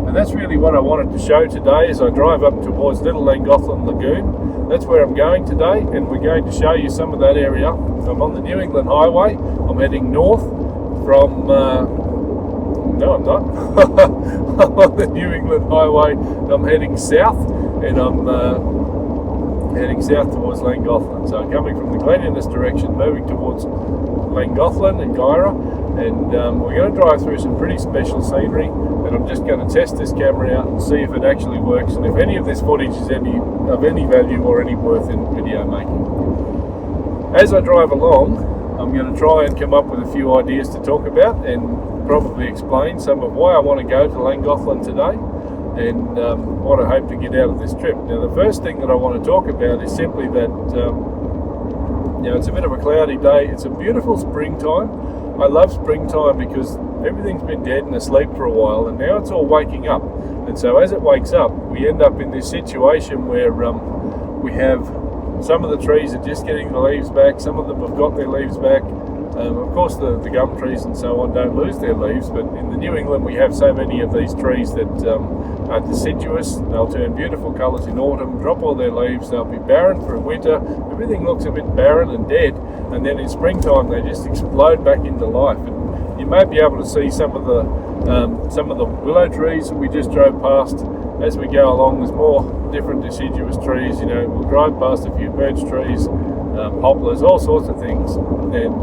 And that's really what I wanted to show today as I drive up towards Little Llangothlin Lagoon. That's where I'm going today, and we're going to show you some of that area. I'm on the New England Highway. I'm heading north from... no, I'm not. I'm on the New England Highway. I'm heading south, and I'm heading south towards Llangothlin. So coming from the Glen direction, moving towards Llangothlin and Gyra, and we're going to drive through some pretty special scenery, and I'm just going to test this camera out and see if it actually works and if any of this footage is of any value or any worth in video making. As I drive along, I'm going to try and come up with a few ideas to talk about and probably explain some of why I want to go to Llangothlin today and what I hope to get out of this trip. Now, the first thing that I want to talk about is simply that it's a bit of a cloudy day. It's a beautiful springtime. I love springtime because everything's been dead and asleep for a while, and now it's all waking up. And so as it wakes up, we end up in this situation where we have some of the trees are just getting the leaves back, some of them have got their leaves back. Of course, the gum trees and so on don't lose their leaves, but in the New England we have so many of these trees that are deciduous. They'll turn beautiful colours in autumn, drop all their leaves, they'll be barren for winter. Everything looks a bit barren and dead, and then in springtime they just explode back into life. And you may be able to see some of the willow trees that we just drove past. As we go along, there's more different deciduous trees. We'll drive past a few birch trees, poplars, all sorts of things, and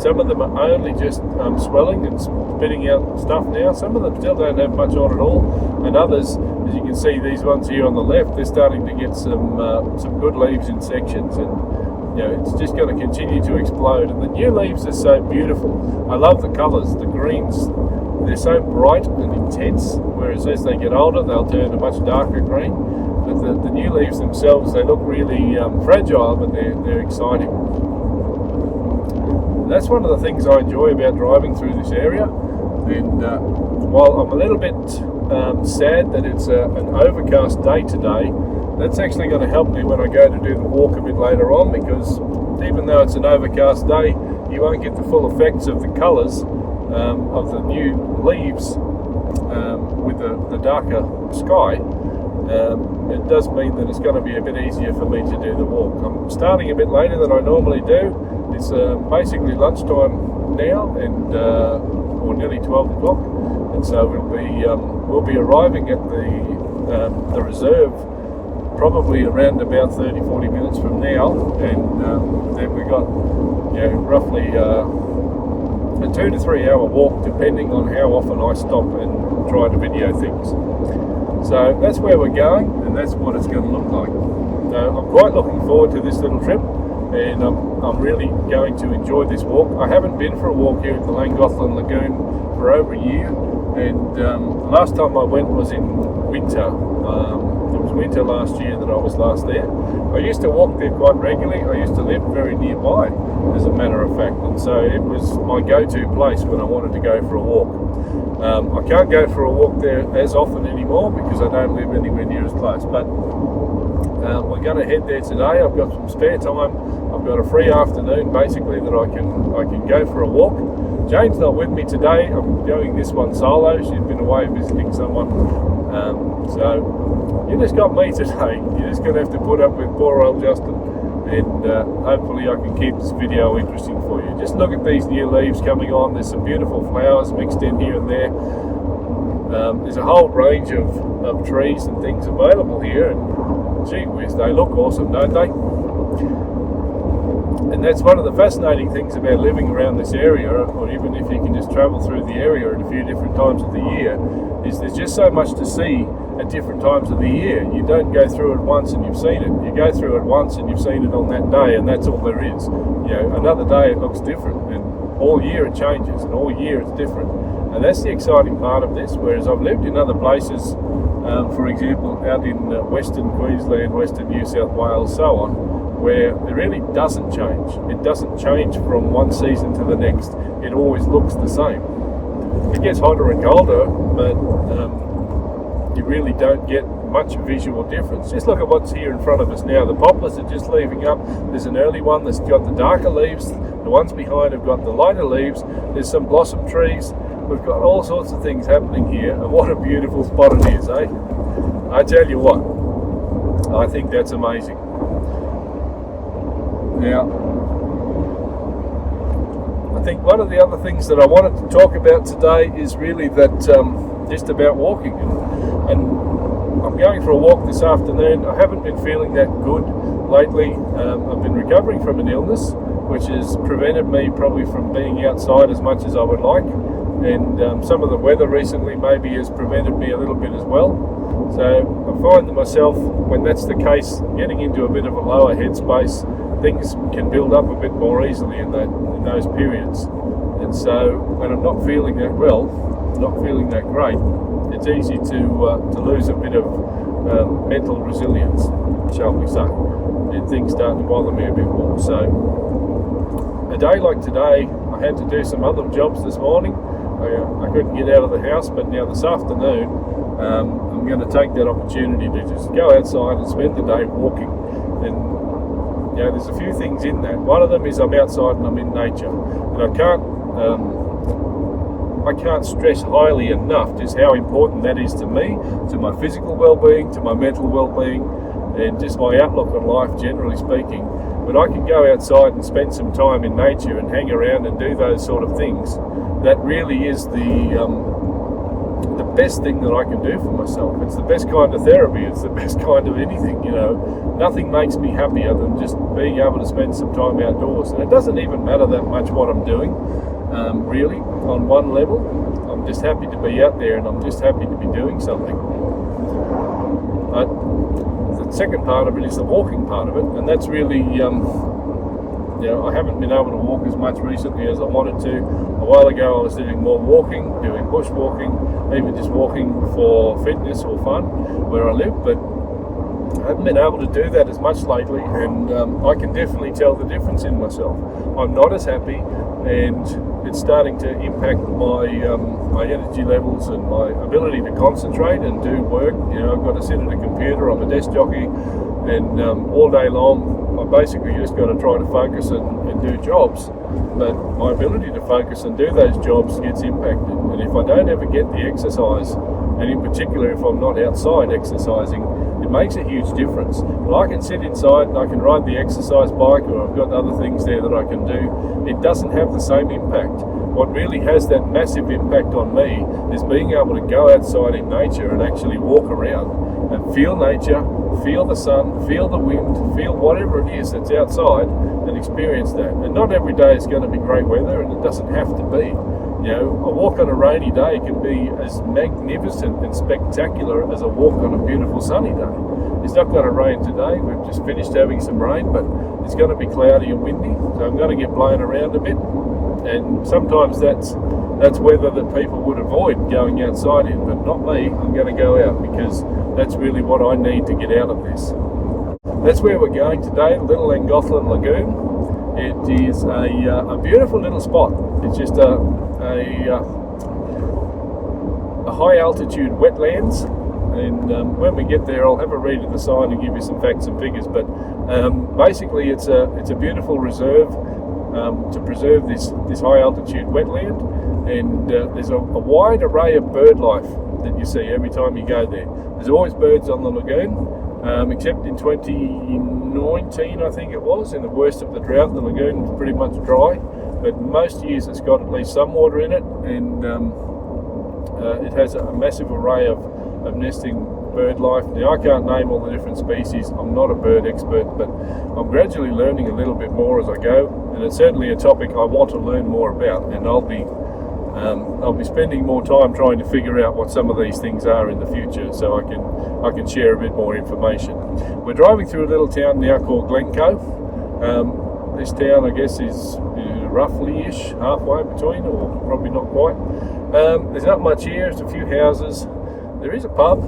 some of them are only just swelling and spitting out stuff now. Some of them still don't have much on at all, and others, as you can see, these ones here on the left, they're starting to get some good leaves in sections, and it's just going to continue to explode. And the new leaves are so beautiful. I love the colours, the greens. They're so bright and intense, whereas as they get older they'll turn a much darker green. But the new leaves themselves, they look really fragile, but they're exciting. And that's one of the things I enjoy about driving through this area. And while I'm a little bit sad that it's an overcast day today, that's actually going to help me when I go to do the walk a bit later on, because even though it's an overcast day, you won't get the full effects of the colours of the new leaves with the darker sky. It does mean that it's going to be a bit easier for me to do the walk. I'm starting a bit later than I normally do. It's basically lunchtime now, and or nearly 12 o'clock, and so we'll be arriving at the reserve probably around about 30-40 minutes from now, and then we got roughly a 2 to 3 hour walk, depending on how often I stop and try to video things. So that's where we're going, and that's what it's going to look like. So I'm quite looking forward to this little trip, and I'm really going to enjoy this walk. I haven't been for a walk here at the Llangothlin Lagoon for over a year, and the last time I went was in winter. It was winter last year that I was last there. I used to walk there quite regularly. I used to live very nearby, as a matter of fact, and so it was my go-to place when I wanted to go for a walk. I can't go for a walk there as often anymore because I don't live anywhere near as close, but we're going to head there today. I've got some spare time. I've got a free afternoon basically that I can go for a walk. Jane's not with me today. I'm doing this one solo. She's been away visiting someone, so you just got me today. You're just going to have to put up with poor old Justin, and hopefully I can keep this video interesting for you. Just look at these new leaves coming on. There's some beautiful flowers mixed in here and there. There's a whole range of trees and things available here, and gee whiz, they look awesome, don't they? And that's one of the fascinating things about living around this area, or even if you can just travel through the area at a few different times of the year, is there's just so much to see at different times of the year. You don't go through it once and you've seen it. You go through it once and you've seen it on that day, and that's all there is. Another day it looks different, and all year it changes, and all year it's different. And that's the exciting part of this, whereas I've lived in other places, for example, out in Western Queensland, Western New South Wales, so on, where it really doesn't change. It doesn't change from one season to the next. It always looks the same. It gets hotter and colder, but you really don't get much visual difference. Just look at what's here in front of us now. The poplars are just leaving up. There's an early one that's got the darker leaves. The ones behind have got the lighter leaves. There's some blossom trees. We've got all sorts of things happening here, and what a beautiful spot it is, eh? I tell you what, I think that's amazing. Now, I think one of the other things that I wanted to talk about today is really that just about walking, and I'm going for a walk this afternoon. I haven't been feeling that good lately. I've been recovering from an illness which has prevented me probably from being outside as much as I would like, and some of the weather recently maybe has prevented me a little bit as well. So I find that myself, when that's the case, getting into a bit of a lower headspace, things can build up a bit more easily in those periods. And so when I'm not feeling that well, not feeling that great, it's easy to lose a bit of mental resilience, shall we say, and things start to bother me a bit more. So a day like today, I had to do some other jobs this morning. I couldn't get out of the house, but now this afternoon I'm going to take that opportunity to just go outside and spend the day walking. And you know, there's a few things in that. One of them is I'm outside and I'm in nature, and I can't stress highly enough just how important that is to me, to my physical well-being, to my mental well-being, and just my outlook on life generally speaking. But I can go outside and spend some time in nature and hang around and do those sort of things. That really is the best thing that I can do for myself. It's the best kind of therapy. It's the best kind of anything, you know. Nothing makes me happier than just being able to spend some time outdoors. And it doesn't even matter that much what I'm doing, really, on one level. I'm just happy to be out there, and I'm just happy to be doing something. But the second part of it is the walking part of it, and that's really, you know, I haven't been able to walk as much recently as I wanted to. A while ago I was doing more walking, doing bush walking, even just walking for fitness or fun where I live, but I haven't been able to do that as much lately, and I can definitely tell the difference in myself. I'm not as happy, and it's starting to impact my my energy levels and my ability to concentrate and do work. You know, I've got to sit at a computer, I'm a desk jockey, and all day long I basically just got to try to focus and do jobs, but my ability to focus and do those jobs gets impacted. And if I don't ever get the exercise, and in particular if I'm not outside exercising, it makes a huge difference. Well, I can sit inside and I can ride the exercise bike, or I've got other things there that I can do. It doesn't have the same impact. What really has that massive impact on me is being able to go outside in nature and actually walk around and feel nature, feel the sun, feel the wind, feel whatever it is that's outside, and experience that. And not every day is going to be great weather, and it doesn't have to be. You know, a walk on a rainy day can be as magnificent and spectacular as a walk on a beautiful sunny day. It's not going to rain today. We've just finished having some rain, but it's going to be cloudy and windy, so I'm going to get blown around a bit. And sometimes that's weather that people would avoid going outside in, but not me. I'm going to go out because that's really what I need to get out of this. That's where we're going today, the little Llangothlin Lagoon. It is a beautiful little spot. It's just a high altitude wetlands, and when we get there I'll have a read of the sign and give you some facts and figures, but basically it's a beautiful reserve to preserve this high altitude wetland, and there's a wide array of bird life that you see every time you go there. There's always birds on the lagoon, except in 2019 I think it was, in the worst of the drought, the lagoon was pretty much dry, but most years it's got at least some water in it, and it has a massive array of nesting bird life. Now, I can't name all the different species. I'm not a bird expert, but I'm gradually learning a little bit more as I go, and it's certainly a topic I want to learn more about, and I'll be spending more time trying to figure out what some of these things are in the future, so I can share a bit more information. We're driving through a little town now called Glencoe. This town, I guess, is roughly-ish halfway between, or probably not quite. There's not much here. There's a few houses. There is a pub.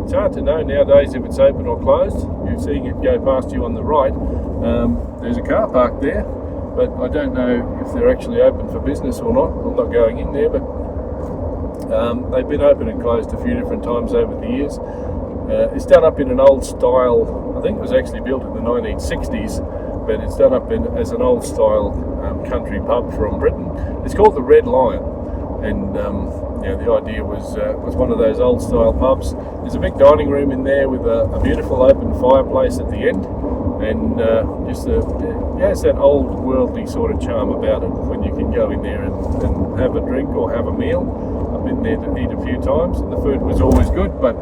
It's hard to know nowadays if it's open or closed. You're seeing it go past you on the right. There's a car park there, but I don't know if they're actually open for business or not. I'm not going in there, but they've been open and closed a few different times over the years. It's done up in an old style. I think it was actually built in the 1960s, but it's done up as an old style country pub from Britain. It's called the Red Lion, and the idea was one of those old style pubs. There's a big dining room in there with a beautiful open fireplace at the end, and it's that old worldly sort of charm about it when you can go in there and have a drink or have a meal. I've been there to eat a few times, and the food was always good, but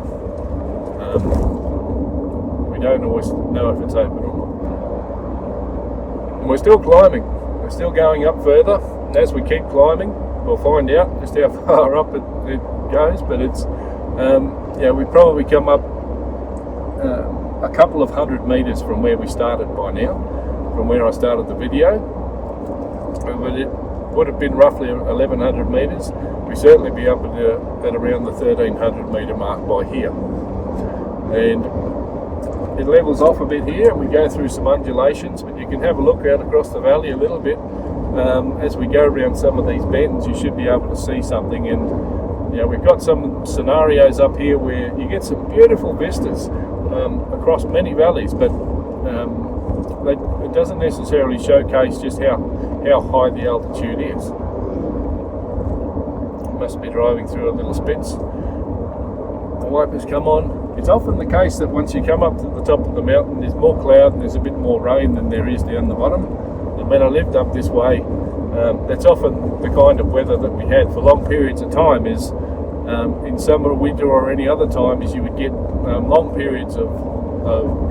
we don't always know if it's open or not. And we're still climbing. We're still going up further, and as we keep climbing, we'll find out just how far up it goes. But it's we probably come up a couple of 100 meters from where we started by now, from where I started the video. But it would have been roughly 1100 meters. We certainly be up at around the 1300 meter mark by here, and it levels off a bit here, and we go through some undulations, but you can have a look out across the valley a little bit. As we go around some of these bends, you should be able to see something, and we've got some scenarios up here where you get some beautiful vistas across many valleys, but it doesn't necessarily showcase just how high the altitude is. Must be driving through a little spits. The wipers come on. It's often the case that once you come up to the top of the mountain, there's more cloud and there's a bit more rain than there is down the bottom. And when I lived up this way, that's often the kind of weather that we had for long periods of time. Is in summer, winter, or any other time, is you would get long periods of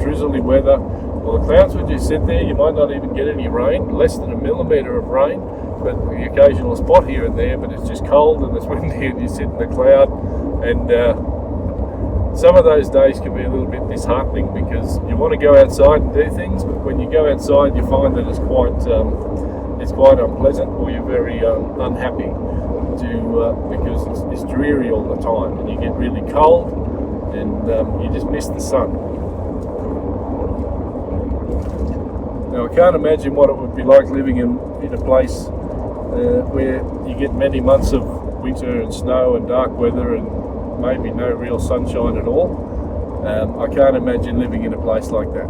drizzly weather. Well, the clouds would just sit there. You might not even get any rain, less than a millimetre of rain, but the occasional spot here and there. But it's just cold and it's windy, and you sit in the cloud. And some of those days can be a little bit disheartening because you want to go outside and do things, but when you go outside, you find that it's quite unpleasant, or you're very unhappy because it's dreary all the time, and you get really cold, and you just miss the sun. Now, I can't imagine what it would be like living in a place where you get many months of winter and snow and dark weather and maybe no real sunshine at all. I can't imagine living in a place like that.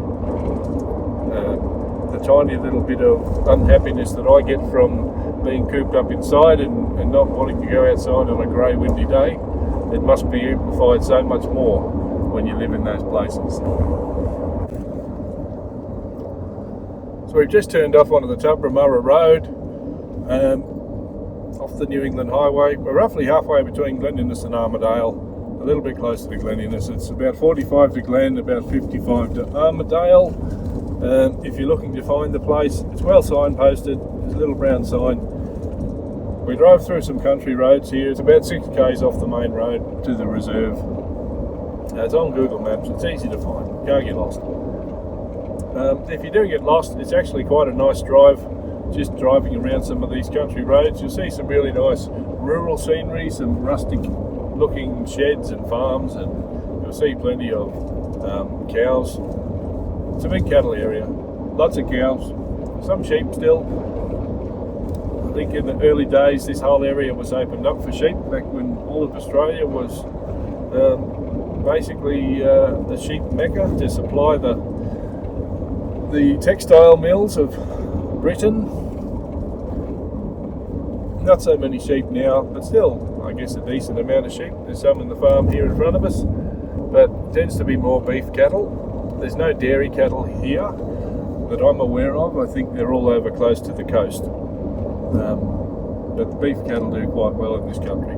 The tiny little bit of unhappiness that I get from being cooped up inside and not wanting to go outside on a grey, windy day, it must be amplified so much more when you live in those places. So we've just turned off onto the Tubramurra Road, off the New England Highway. We're roughly halfway between Glen Innes and Armadale, a little bit closer to Glen Innes. It's about 45 to Glen, about 55 to Armadale. If you're looking to find the place, it's well signposted. There's a little brown sign. We drove through some country roads here. It's about 6 k's off the main road to the reserve. It's on Google Maps. It's easy to find. Can't get lost. If you do get lost, it's actually quite a nice drive. Just driving around some of these country roads, you'll see some really nice rural scenery, some rustic looking sheds and farms, and you'll see plenty of cows. It's a big cattle area, lots of cows, some sheep still. I think in the early days this whole area was opened up for sheep, back when all of Australia was basically the sheep mecca to supply the textile mills of Britain. Not so many sheep now, but still, I guess a decent amount of sheep. There's some in the farm here in front of us, but it tends to be more beef cattle. There's no dairy cattle here that I'm aware of. I think they're all over close to the coast. But the beef cattle do quite well in this country.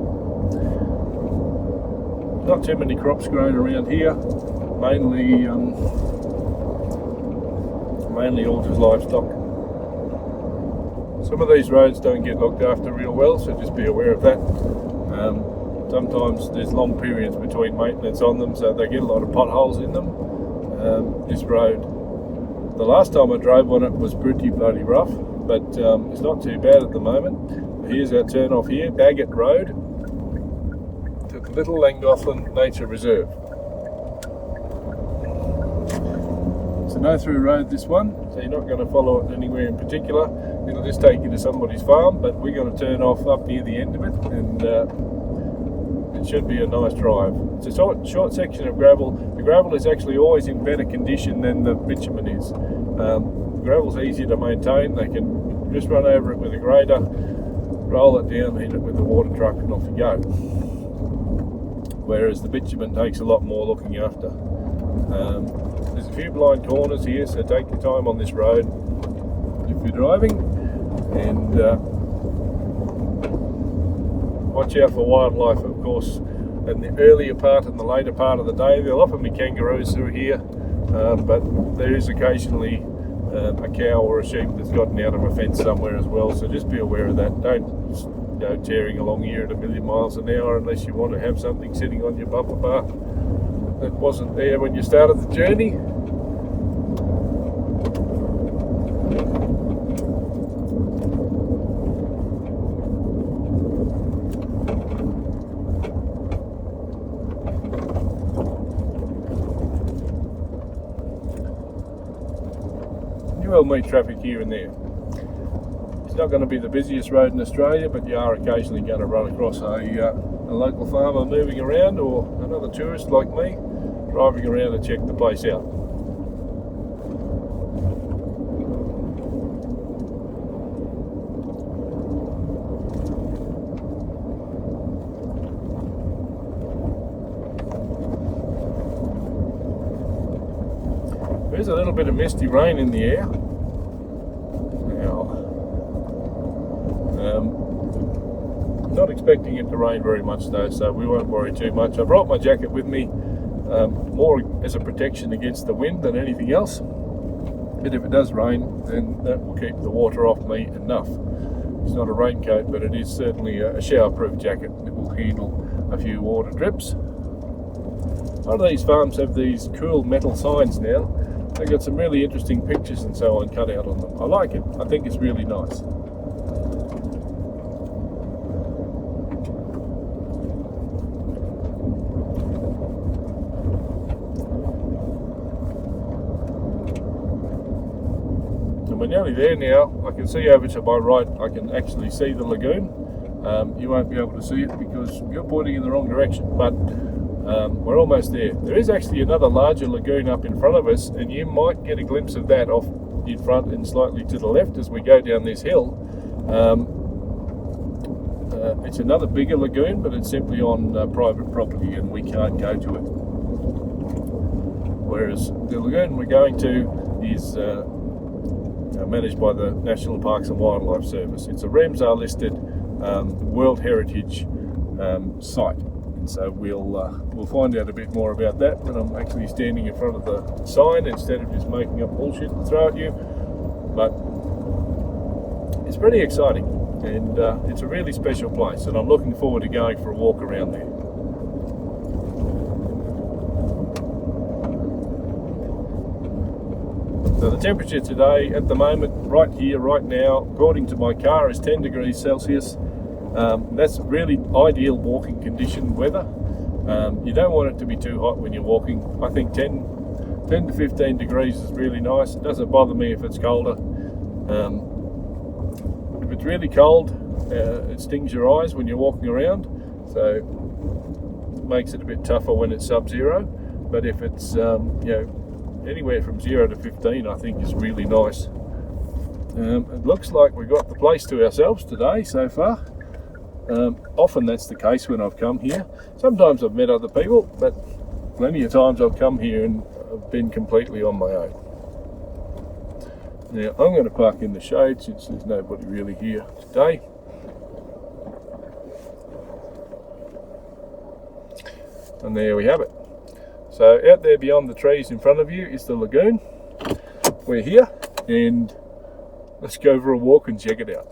Not too many crops grown around here, mainly all just livestock. Some of these roads don't get looked after real well, so just be aware of that. Sometimes there's long periods between maintenance on them, so they get a lot of potholes in them. This road, the last time I drove on it was pretty bloody rough, but it's not too bad at the moment. Here's our turn off here, Bagot Road, to the Little Llangothlin Nature Reserve. It's a no-through road, this one, so you're not going to follow it anywhere in particular. It'll just take you to somebody's farm, but we're going to turn off up near the end of it, and it should be a nice drive. It's a short section of gravel. The gravel is actually always in better condition than the bitumen is. Gravel's easier to maintain. They can just run over it with a grader roll it down, hit it with the water truck and off you go. Whereas the bitumen takes a lot more looking after. There's a few blind corners here, so take your time on this road if you're driving, and watch out for wildlife, of course. In the earlier part and the later part of the day, there'll often be kangaroos through here, but there is occasionally a cow or a sheep that's gotten out of a fence somewhere as well, so just be aware of that. Don't go tearing along here at 1,000,000 miles an hour unless you want to have something sitting on your bumper bar that wasn't there when you started the journey. You will meet traffic here and there. It's not going to be the busiest road in Australia, but you are occasionally going to run across a local farmer moving around, or another tourist like me driving around to check the place out. There's a little bit of misty rain in the air. Now, not expecting it to rain very much though, so we won't worry too much. I brought my jacket with me more as a protection against the wind than anything else. But if it does rain, then that will keep the water off me enough. It's not a raincoat, but it is certainly a shower-proof jacket. It will handle a few water drips. A lot of these farms have these cool metal signs now. They've got some really interesting pictures and so on cut out on them. I like it. I think it's really nice. And we're nearly there now. I can see over to my right, I can actually see the lagoon. You won't be able to see it because you're pointing in the wrong direction, but we're almost there. There is actually another larger lagoon up in front of us, and you might get a glimpse of that off in front and slightly to the left as we go down this hill. It's another bigger lagoon, but it's simply on private property and we can't go to it. Whereas the lagoon we're going to is managed by the National Parks and Wildlife Service. It's a Ramsar listed World Heritage site. So we'll find out a bit more about that when I'm actually standing in front of the sign instead of just making up bullshit to throw at you. But it's pretty exciting, and it's a really special place, and I'm looking forward to going for a walk around there. So the temperature today at the moment, right here, right now, according to my car, is 10 degrees Celsius. That's really ideal walking condition weather. You don't want it to be too hot when you're walking. I think 10 to 15 degrees is really nice. It doesn't bother me if it's colder. If it's really cold, it stings your eyes when you're walking around, so it makes it a bit tougher when it's sub-zero. But if it's anywhere from 0 to 15, I think is really nice. It looks like we've got the place to ourselves today so far. Often that's the case when I've come here. Sometimes I've met other people, but plenty of times I've come here and I've been completely on my own. Now I'm going to park in the shade since there's nobody really here today. And there we have it. So out there beyond the trees in front of you is the lagoon. We're here, and let's go for a walk and check it out.